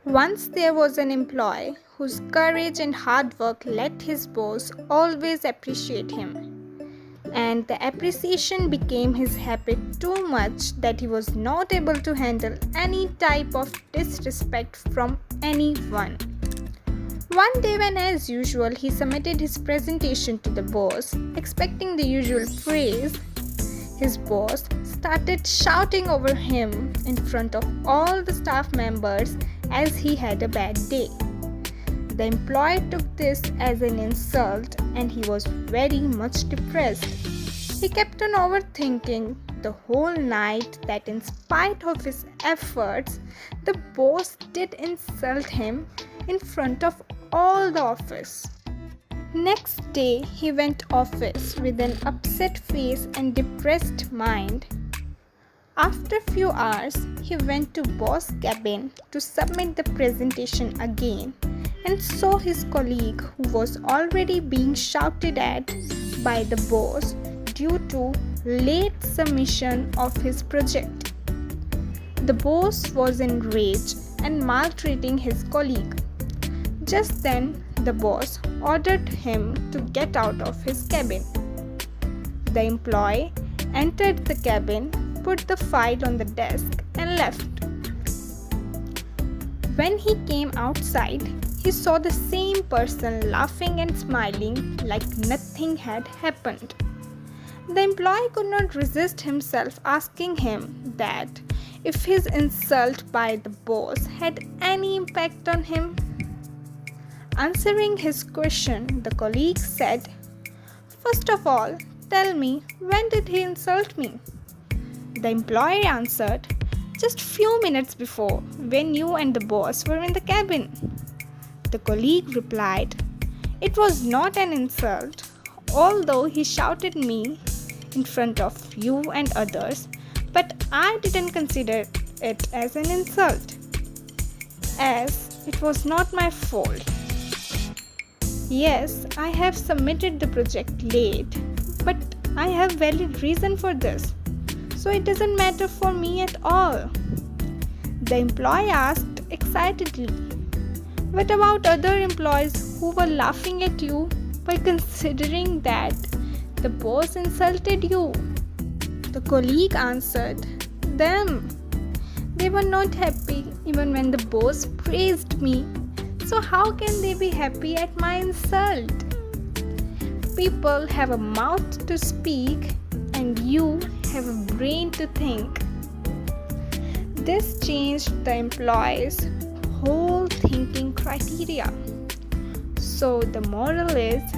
Once there was an employee whose courage and hard work let his boss always appreciate him. And the appreciation became his habit too much that he was not able to handle any type of disrespect from anyone. One day, when as usual he submitted his presentation to the boss, expecting the usual praise, his boss started shouting over him in front of all the staff members as he had a bad day. The employee took this as an insult and he was very much depressed. He kept on overthinking the whole night that in spite of his efforts, the boss did insult him in front of all the office. Next day, he went office with an upset face and depressed mind. After a few hours, he went to boss' cabin to submit the presentation again and saw his colleague who was already being shouted at by the boss due to late submission of his project. The boss was enraged and maltreating his colleague. Just then, the boss ordered him to get out of his cabin. The employee entered the cabin, put the file on the desk, and left. When he came outside, he saw the same person laughing and smiling like nothing had happened. The employee could not resist himself asking him that if his insult by the boss had any impact on him. Answering his question, the colleague said, "First of all, tell me, when did he insult me?" The employee answered, "Just few minutes before, when you and the boss were in the cabin." The colleague replied, "It was not an insult, although he shouted me in front of you and others, but I didn't consider it as an insult, as it was not my fault. Yes, I have submitted the project late, but I have valid reason for this, so it doesn't matter for me at all." The employee asked excitedly, "What about other employees who were laughing at you by considering that the boss insulted you?" The colleague answered, "Them. They were not happy even when the boss praised me. So how can they be happy at my insult? People have a mouth to speak and you have a brain to think." This changed the employee's whole thinking criteria. So the moral is,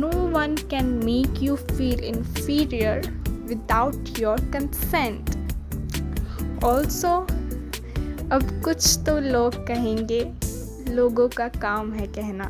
no one can make you feel inferior without your consent. Also, अब कुछ तो लोग कहेंगे, लोगों का काम है कहना.